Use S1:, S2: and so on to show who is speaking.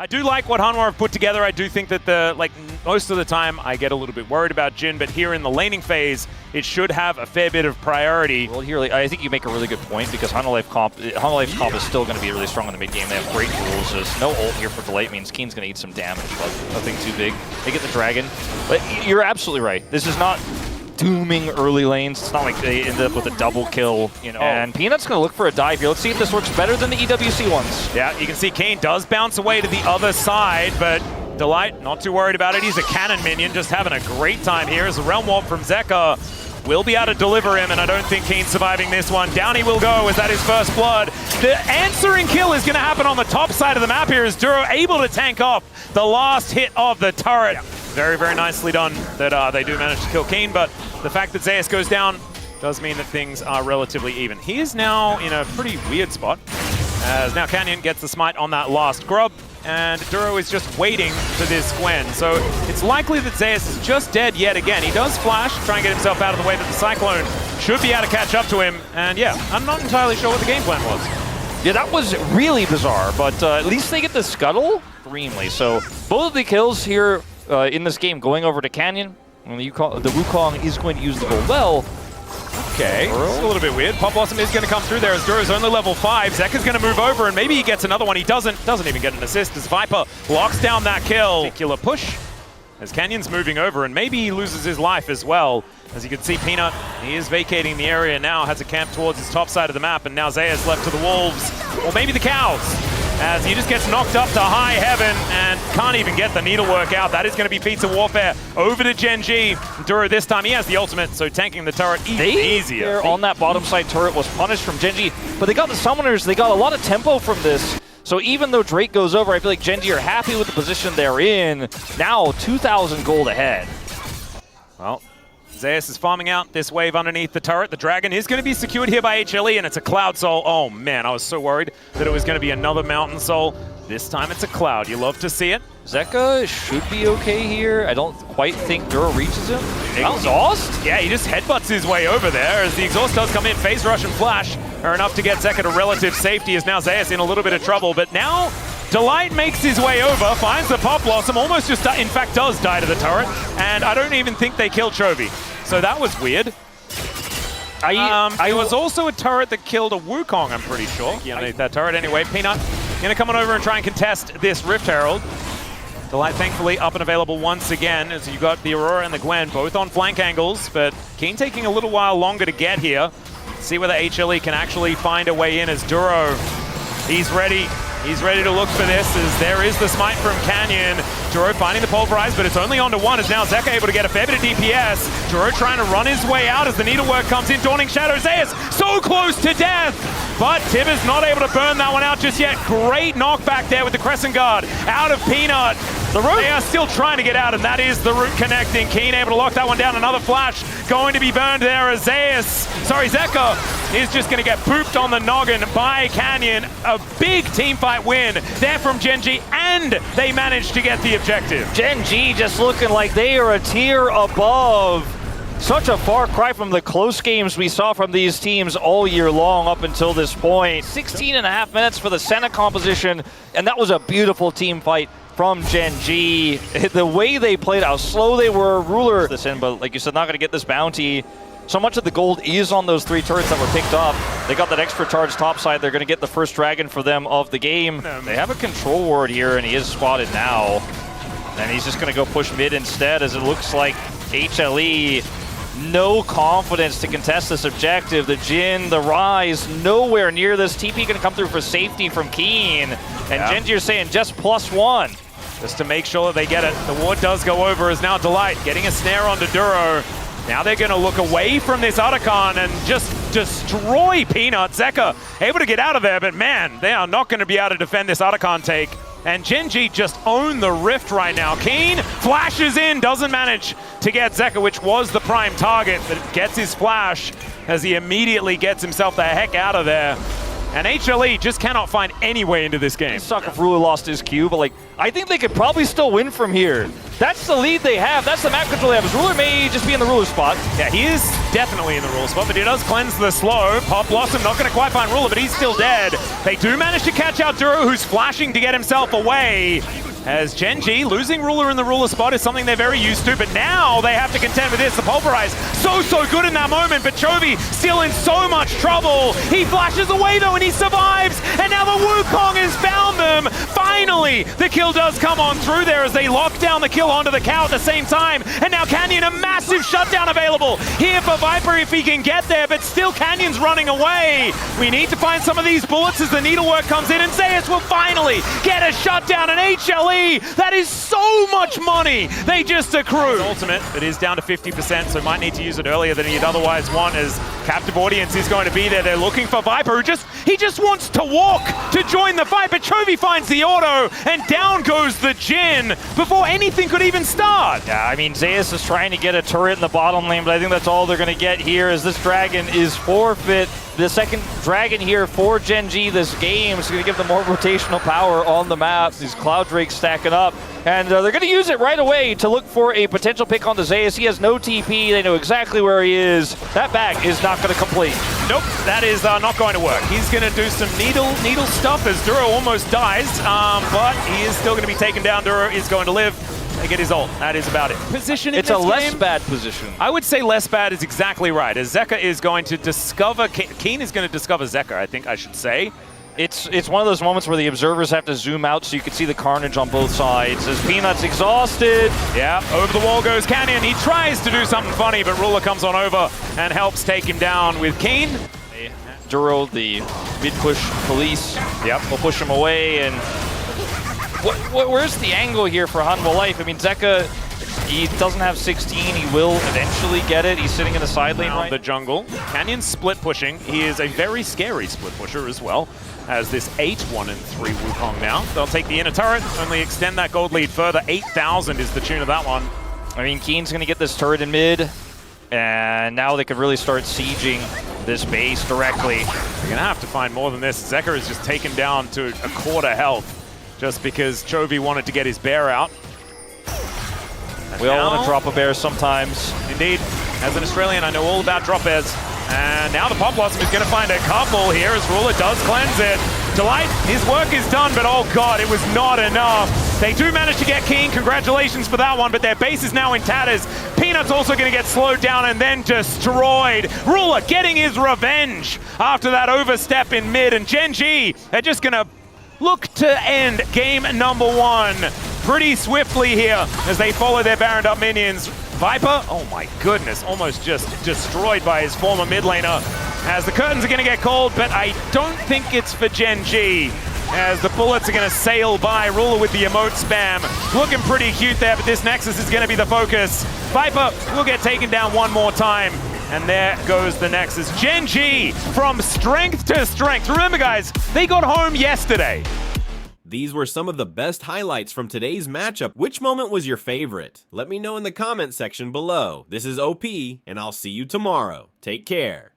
S1: I do like what Hanwha have put together. I do think that most of the time I get a little bit worried about Jin, but here in the laning phase, it should have a fair bit of priority.
S2: Well, here I think you make a really good point because Hanwha Life's comp is still going to be really strong in the mid game. They have great rules. There's no ult here for Delight means Keen's going to eat some damage, but nothing too big. They get the dragon, but you're absolutely right. This is not dooming early lanes. It's not like they end up with a double kill, you know. And Peanut's going to look for a dive here. Let's see if this works better than the EWC ones.
S1: Yeah, you can see Keen does bounce away to the other side, but Delight not too worried about it. He's a cannon minion, just having a great time here as a Realm Warp from Zeka will be able to deliver him, and I don't think Keen's surviving this one. Down he will go. Is that his first blood? The answering kill is going to happen on the top side of the map here as Duro able to tank off the last hit of the turret. Yeah. Very, very nicely done that they do manage to kill Keen, but the fact that Zeus goes down does mean that things are relatively even. He is now in a pretty weird spot, as now Canyon gets the smite on that last grub, and Duro is just waiting for this Gwen. So it's likely that Zeus is just dead yet again. He does flash, try and get himself out of the way, but the Cyclone should be able to catch up to him. And yeah, I'm not entirely sure what the game plan was.
S2: Yeah, that was really bizarre, but at least they get the scuttle extremely. So both of the kills here in this game going over to Canyon. The Wukong is going to use the gold well.
S1: Okay, it's a little bit weird. Pop Blossom is going to come through there as Duro's only level 5. Zeka's going to move over and maybe he gets another one. He doesn't even get an assist as Viper locks down that kill. Particular push as Canyon's moving over and maybe he loses his life as well. As you can see, Peanut, he is vacating the area now, has a camp towards his top side of the map, and now Zeus left to the wolves, or maybe the cows, as he just gets knocked up to high heaven and can't even get the needlework out. That is going to be Pizza Warfare over to Gen.G. Duro this time, he has the ultimate, so tanking the turret even easier.
S2: On that bottom side turret was punished from Gen.G, but they got the summoners, they got a lot of tempo from this. So even though Drake goes over, I feel like Gen.G are happy with the position they're in. Now 2,000 gold ahead.
S1: Well, Zeus is farming out this wave underneath the turret. The dragon is going to be secured here by HLE, and it's a Cloud Soul. Oh man, I was so worried that it was going to be another Mountain Soul. This time it's a Cloud. You love to see it.
S2: Zeka should be okay here. I don't quite think Duro reaches him. Exhaust?
S1: Yeah, he just headbutts his way over there as the exhaust does come in. Phase Rush and Flash are enough to get Zeka to relative safety as now Zeus in a little bit of trouble. But now Delight makes his way over, finds the Pop Blossom, almost just, in fact, does die to the turret. And I don't even think they killed Chovy. So that was weird. It was also a turret that killed a Wukong, I'm pretty sure. Underneath that turret anyway. Peanut gonna come on over and try and contest this Rift Herald. Delight thankfully up and available once again, as you got the Aurora and the Gwen both on flank angles, but Keen taking a little while longer to get here. See whether HLE can actually find a way in as Duro. He's ready. He's ready to look for this as there is the smite from Canyon. Duro finding the pulverize, but it's only on to one as now Zeka able to get a fair bit of DPS. Duro trying to run his way out as the needlework comes in. Dawning Shadow, Zeus so close to death, but Tibber's not able to burn that one out just yet. Great knockback there with the Crescent Guard out of Peanut. The root. They are still trying to get out, and that is the root connecting. Keen able to lock that one down. Another flash going to be burned there as Zeka is just going to get pooped on the noggin by Canyon. A big team fight win there from Gen.G, and they managed to get the objective.
S2: Gen.G just looking like they are a tier above. Such a far cry from the close games we saw from these teams all year long up until this point. 16.5 minutes for the Senna composition, and that was a beautiful team fight from Gen.G. The way they played, how slow they were, Ruler this in, but like you said, not going to get this bounty. So much of the gold is on those 3 turrets that were picked up. They got that extra charge topside. They're going to get the first dragon for them of the game. They have a control ward here, and he is spotted now. And he's just going to go push mid instead, as it looks like HLE, no confidence to contest this objective. The Jin, the Rise, nowhere near this. TP going to come through for safety from Keen. And Gen.G are saying just +1.
S1: Just to make sure that they get it. The ward does go over as now Delight getting a snare onto Duro. Now they're going to look away from this Otacon and just destroy Peanut. Zeka able to get out of there, but man, they are not going to be able to defend this Otacon take. And Gen.G just own the Rift right now. Keen flashes in, doesn't manage to get Zeka, which was the prime target, but gets his flash as he immediately gets himself the heck out of there. And HLE just cannot find any way into this game.
S2: Suck if Ruler lost his Q, but like, I think they could probably still win from here. That's the lead they have. That's the map control they have. His Ruler may just be in the Ruler spot.
S1: Yeah, he is definitely in the Ruler spot, but he does cleanse the slow. popBlossom not going to quite find Ruler, but he's still dead. They do manage to catch out Duro, who's flashing to get himself away. As Gen.G losing Ruler in the Ruler spot is something they're very used to, but now they have to contend with this. The Pulverize, so good in that moment, but Chovy still in so much trouble. He flashes away though, and he survives, and now the Wukong has found them. Finally, the kill does come on through there as they lock down the kill onto the cow at the same time, and now Canyon, a massive shutdown available here for Viper if he can get there, but still Canyon's running away. We need to find some of these bullets as the needlework comes in, and Zeus will finally get a shutdown, an HLE. That is so much money they just accrued. Ultimate, it is down to 50%, so might need to use it earlier than he'd otherwise want, as captive audience is going to be there. They're looking for Viper, who he just wants to walk to join the fight, but Chovy finds the auto, and down goes the Jin before anything could even start.
S2: Yeah, I mean, Zeus is trying to get a turret in the bottom lane, but I think that's all they're going to get here, as this dragon is forfeit. The second dragon here for Gen.G this game is going to give them more rotational power on the map. These Cloud Drakes stacking up, and they're going to use it right away to look for a potential pick on the Zeus. He has no TP. They know exactly where he is. That back is not going to complete.
S1: Nope, that is not going to work. He's going to do some needle stuff as Duro almost dies, but he is still going to be taken down. Duro is going to live. They get his ult. That is about it. Position in
S2: it's
S1: this
S2: a less
S1: game,
S2: bad position.
S1: I would say less bad is exactly right, as Zeka is going to discover, Keen is going to discover Zeka, I think I should say.
S2: It's one of those moments where the observers have to zoom out so you can see the carnage on both sides. As Peanut's exhausted.
S1: Yeah, over the wall goes Canyon. He tries to do something funny, but Ruler comes on over and helps take him down with Keen.
S2: Duro, the mid-push police, will push him away, and where's the angle here for Hanwha Life? I mean, Zeka, he doesn't have 16. He will eventually get it. He's sitting in the side lane right.
S1: The jungle. Canyon's split pushing. He is a very scary split pusher as well, as this 8-1-3 Wukong now. They'll take the inner turret, only extend that gold lead further. 8,000 is the tune of that one.
S2: I mean, Keen's going to get this turret in mid, and now they could really start sieging this base directly.
S1: They're going to have to find more than this. Zeka is just taken down to a quarter health, just because Chovy wanted to get his bear out.
S2: We all want to drop a bear sometimes.
S1: Indeed. As an Australian, I know all about drop bears. And now the popBlossom is going to find a couple here as Ruler does cleanse it. Delight, his work is done, but oh god, it was not enough. They do manage to get King. Congratulations for that one, but their base is now in tatters. Peanut's also going to get slowed down and then destroyed. Ruler getting his revenge after that overstep in mid, and Gen.G, they're just going to look to end game number one pretty swiftly here as they follow their Baroned up minions. Viper, oh my goodness, almost just destroyed by his former mid laner as the curtains are going to get called, but I don't think it's for Gen.G as the bullets are going to sail by. Ruler with the emote spam. Looking pretty cute there, but this Nexus is going to be the focus. Viper will get taken down one more time. And there goes the Nexus. Gen.G from strength to strength. Remember guys, they got home yesterday.
S3: These were some of the best highlights from today's matchup. Which moment was your favorite? Let me know in the comment section below. This is OP, and I'll see you tomorrow. Take care.